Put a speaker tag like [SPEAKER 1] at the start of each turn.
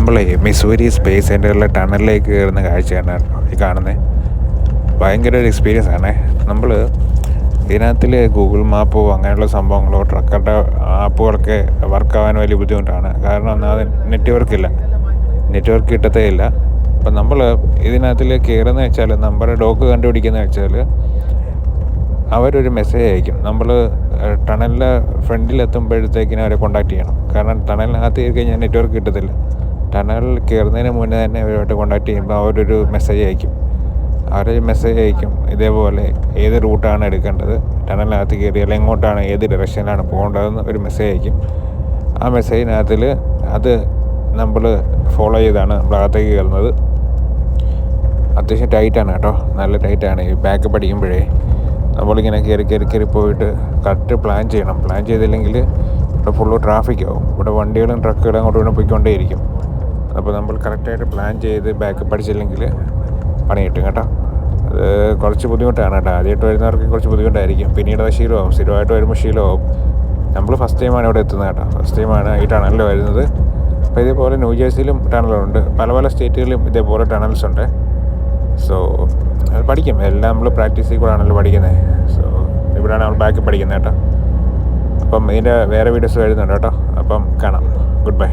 [SPEAKER 1] നമ്മളെ Missouri space സെൻറ്ററിലെ ടണലിലേക്ക് കയറുന്ന കാഴ്ചയാണ് ഈ കാണുന്നത്. ഭയങ്കര ഒരു എക്സ്പീരിയൻസ് ആണ്. നമ്മൾ ഇതിനകത്തിൽ ഗൂഗിൾ മാപ്പോ അങ്ങനെയുള്ള സംഭവങ്ങളോ ട്രക്കറുടെ ആപ്പുകളൊക്കെ വർക്കാവാൻ വലിയ ബുദ്ധിമുട്ടാണ്. കാരണം ഒന്നാമത് നെറ്റ്വർക്ക് കിട്ടത്തേ ഇല്ല. അപ്പം നമ്മൾ ഇതിനകത്തിൽ കയറുന്നത് വെച്ചാൽ നമ്മുടെ ഡോക്ക് കണ്ടുപിടിക്കുന്നത് വെച്ചാൽ അവരൊരു മെസ്സേജ് അയക്കും. നമ്മൾ ടണലിൻ്റെ ഫ്രണ്ടിലെത്തുമ്പോഴത്തേക്കിനും അവരെ കോൺടാക്ട് ചെയ്യണം. കാരണം ടണലിനകത്ത് കയറി കഴിഞ്ഞാൽ നെറ്റ്വർക്ക് കിട്ടത്തില്ല. ടണലിൽ കയറുന്നതിന് മുന്നേ തന്നെ അവരുമായിട്ട് കോൺടാക്ട് ചെയ്യുമ്പോൾ അവരൊരു മെസ്സേജ് അയക്കും. ഇതേപോലെ ഏത് റൂട്ടാണ് എടുക്കേണ്ടത്, ടണലിനകത്ത് കയറിയാൽ എങ്ങോട്ടാണ്, ഏത് ഡയറക്ഷനിലാണ് പോകേണ്ടതെന്ന് ഒരു മെസ്സേജ് അയക്കും. ആ മെസ്സേജിനകത്തിൽ അത് നമ്മൾ ഫോളോ ചെയ്താണ് നമ്മളകത്തേക്ക് കയറുന്നത്. അത്യാവശ്യം ടൈറ്റാണ് കേട്ടോ, നല്ല ടൈറ്റാണ്. ഈ ബാക്ക് പഠിക്കുമ്പോഴേ നമ്മളിങ്ങനെ കയറി പോയിട്ട് കറക്റ്റ് പ്ലാൻ ചെയ്യണം. പ്ലാൻ ചെയ്തില്ലെങ്കിൽ ഇവിടെ ഫുള്ള് ട്രാഫിക്കാവും. ഇവിടെ വണ്ടികളും ട്രക്കുകളും അങ്ങോട്ട് ഇവിടെ പോയിക്കൊണ്ടേയിരിക്കും. അപ്പോൾ നമ്മൾ കറക്റ്റായിട്ട് പ്ലാൻ ചെയ്ത് ബാക്ക് പഠിച്ചില്ലെങ്കിൽ പണി കിട്ടും കേട്ടോ. അത് കുറച്ച് ബുദ്ധിമുട്ടാണ് കേട്ടോ. ആദ്യമായിട്ട് വരുന്നവർക്ക് കുറച്ച് ബുദ്ധിമുട്ടായിരിക്കും. പിന്നീട് അത് ശീലമാവും. സ്ഥിരമായിട്ട് വരുമ്പോൾ ശീലമാവും. നമ്മൾ ഫസ്റ്റ് ടൈമാണ് ഇവിടെ എത്തുന്നത് കേട്ടോ. ഫസ്റ്റ് ടൈമാണ് ഈ ടണലിൽ വരുന്നത്. അപ്പോൾ ഇതേപോലെ ന്യൂജേഴ്സിയിലും ടണലുണ്ട്, പല സ്റ്റേറ്റുകളിലും ഇതേപോലെ ടണൽസ് ഉണ്ട്. സോ അത് പഠിക്കും. എല്ലാം നമ്മൾ പ്രാക്ടീസിൽ കൂടെയാണല്ലോ പഠിക്കുന്നത്. സോ ഇവിടെയാണ് നമ്മൾ ബാക്കി പഠിക്കുന്നത് കേട്ടോ. അപ്പം ഇതിൻ്റെ വേറെ വീഡിയോസ് വരുന്നുണ്ട് കേട്ടോ. അപ്പം കാണാം. Good bye.